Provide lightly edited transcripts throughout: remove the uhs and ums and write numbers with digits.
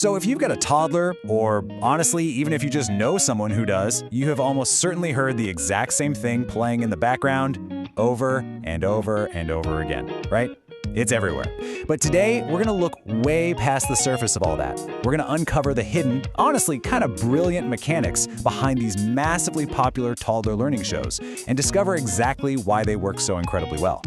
So if you've got a toddler, or honestly, even if you just know someone who does, you have almost certainly heard the exact same thing playing in the background over and over and over again, right? It's everywhere. But today, we're gonna look way past the surface of all that. We're gonna uncover the hidden, honestly kind of brilliant mechanics behind these massively popular toddler learning shows and discover exactly why they work so incredibly well.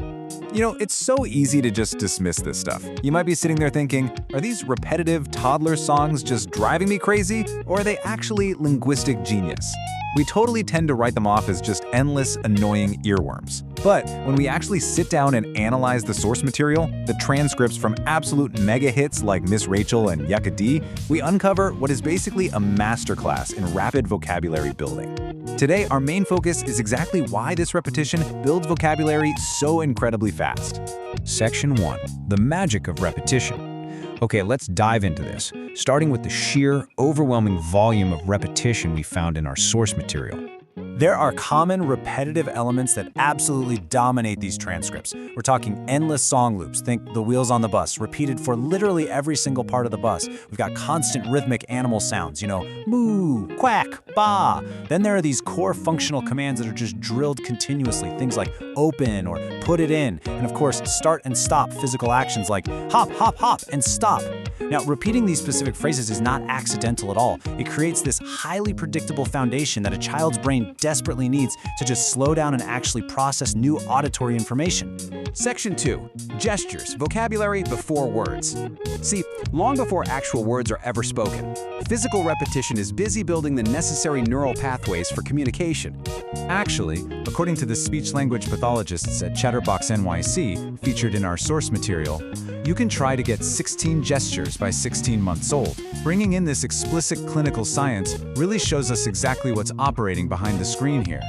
You know, it's so easy to just dismiss this stuff. You might be sitting there thinking, are these repetitive toddler songs just driving me crazy, or are they actually linguistic genius? We totally tend to write them off as just endless, annoying earworms. But when we actually sit down and analyze the source material, the transcripts from absolute mega hits like Miss Rachel and Yucca D, we uncover what is basically a masterclass in rapid vocabulary building. Today, our main focus is exactly why this repetition builds vocabulary so incredibly fast. Section 1. The magic of repetition. Okay, let's dive into this, starting with the sheer, overwhelming volume of repetition we found in our source material. There are common repetitive elements that absolutely dominate these transcripts. We're talking endless song loops. Think the wheels on the bus, repeated for literally every single part of the bus. We've got constant rhythmic animal sounds, moo, quack, ba. Then there are these core functional commands that are just drilled continuously, things like open or put it in, and of course, start and stop physical actions like hop, hop, hop, and stop. Now, repeating these specific phrases is not accidental at all. It creates this highly predictable foundation that a child's brain desperately needs to just slow down and actually process new auditory information. Section 2. Gestures, vocabulary before words. See, long before actual words are ever spoken, physical repetition is busy building the necessary neural pathways for communication. Actually, according to the speech-language pathologists at Chatterbox NYC, featured in our source material, you can try to get 16 gestures by 16 months old. Bringing in this explicit clinical science really shows us exactly what's operating behind the screen here.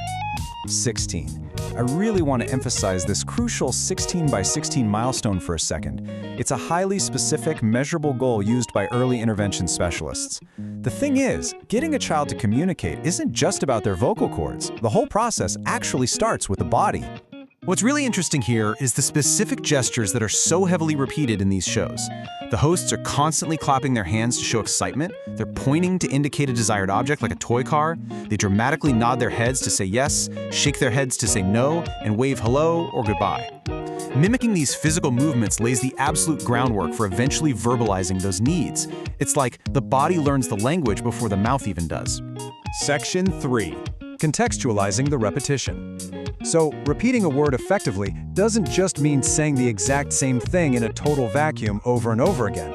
16. I really want to emphasize this crucial 16 by 16 milestone for a second. It's a highly specific, measurable goal used by early intervention specialists. The thing is, getting a child to communicate isn't just about their vocal cords. The whole process actually starts with the body. What's really interesting here is the specific gestures that are so heavily repeated in these shows. The hosts are constantly clapping their hands to show excitement, they're pointing to indicate a desired object like a toy car, they dramatically nod their heads to say yes, shake their heads to say no, and wave hello or goodbye. Mimicking these physical movements lays the absolute groundwork for eventually verbalizing those needs. It's like the body learns the language before the mouth even does. Section 3. Contextualizing the repetition. So, repeating a word effectively doesn't just mean saying the exact same thing in a total vacuum over and over again.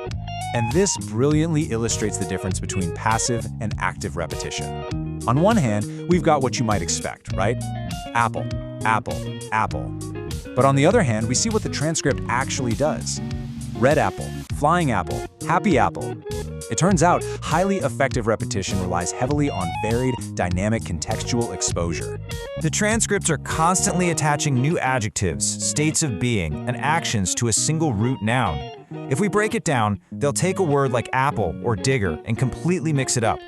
And this brilliantly illustrates the difference between passive and active repetition. On one hand, we've got what you might expect, right? Apple, apple, apple. But on the other hand, we see what the transcript actually does. Red apple, flying apple, happy apple. It turns out, highly effective repetition relies heavily on varied, dynamic contextual exposure. The transcripts are constantly attaching new adjectives, states of being, and actions to a single root noun. If we break it down, they'll take a word like apple or digger and completely mix it up.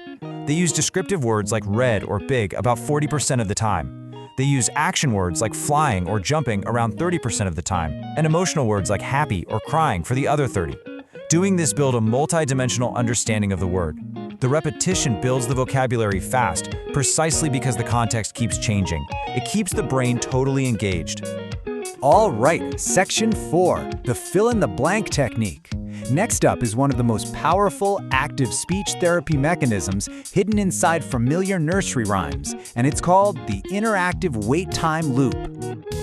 They use descriptive words like red or big about 40% of the time. They use action words like flying or jumping around 30% of the time, and emotional words like happy or crying for the other 30%. Doing this builds a multi-dimensional understanding of the word. The repetition builds the vocabulary fast, precisely because the context keeps changing. It keeps the brain totally engaged. All right, Section 4, the fill-in-the-blank technique. Next up is one of the most powerful active speech therapy mechanisms hidden inside familiar nursery rhymes, and it's called the interactive wait time loop.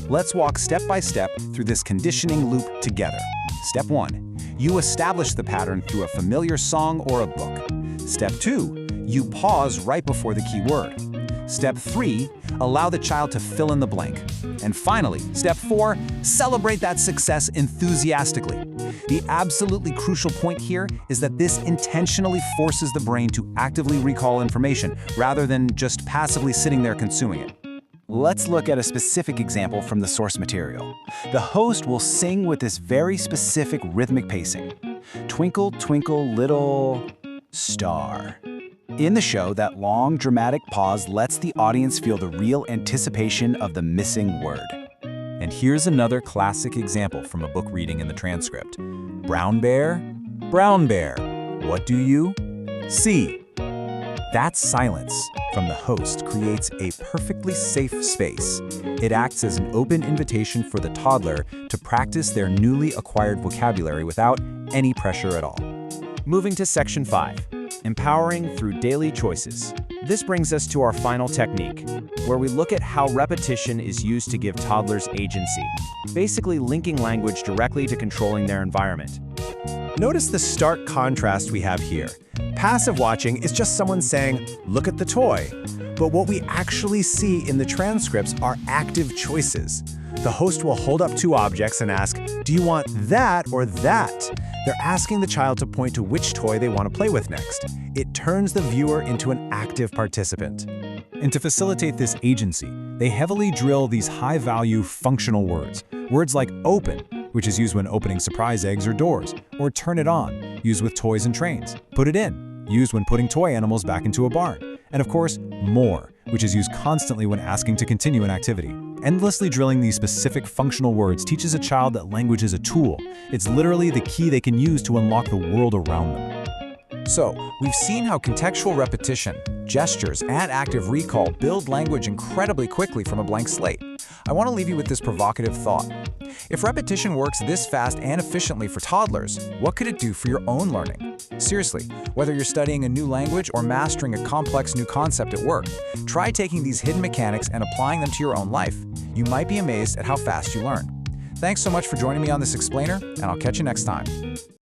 Let's walk step by step through this conditioning loop together. Step 1. You establish the pattern through a familiar song or a book. Step 2. You pause right before the key word. Step 3. Allow the child to fill in the blank. And finally, Step 4. Celebrate that success enthusiastically. The absolutely crucial point here is that this intentionally forces the brain to actively recall information rather than just passively sitting there consuming it. Let's look at a specific example from the source material. The host will sing with this very specific rhythmic pacing. Twinkle, twinkle, little star. In the show, that long, dramatic pause lets the audience feel the real anticipation of the missing word. And here's another classic example from a book reading in the transcript. Brown bear, what do you see? That silence from the host creates a perfectly safe space. It acts as an open invitation for the toddler to practice their newly acquired vocabulary without any pressure at all. Moving to Section 5, empowering through daily choices. This brings us to our final technique, where we look at how repetition is used to give toddlers agency, basically linking language directly to controlling their environment. Notice the stark contrast we have here. Passive watching is just someone saying, "Look at the toy." But what we actually see in the transcripts are active choices. The host will hold up two objects and ask, "Do you want that or that?" They're asking the child to point to which toy they want to play with next. It turns the viewer into an active participant. And to facilitate this agency, they heavily drill these high-value functional words. Words like open, which is used when opening surprise eggs or doors, or turn it on, used with toys and trains. Put it in, used when putting toy animals back into a barn. And of course, more, which is used constantly when asking to continue an activity. Endlessly drilling these specific functional words teaches a child that language is a tool. It's literally the key they can use to unlock the world around them. So, we've seen how contextual repetition, gestures, and active recall build language incredibly quickly from a blank slate. I want to leave you with this provocative thought. If repetition works this fast and efficiently for toddlers, what could it do for your own learning? Seriously, whether you're studying a new language or mastering a complex new concept at work, try taking these hidden mechanics and applying them to your own life. You might be amazed at how fast you learn. Thanks so much for joining me on this explainer, and I'll catch you next time.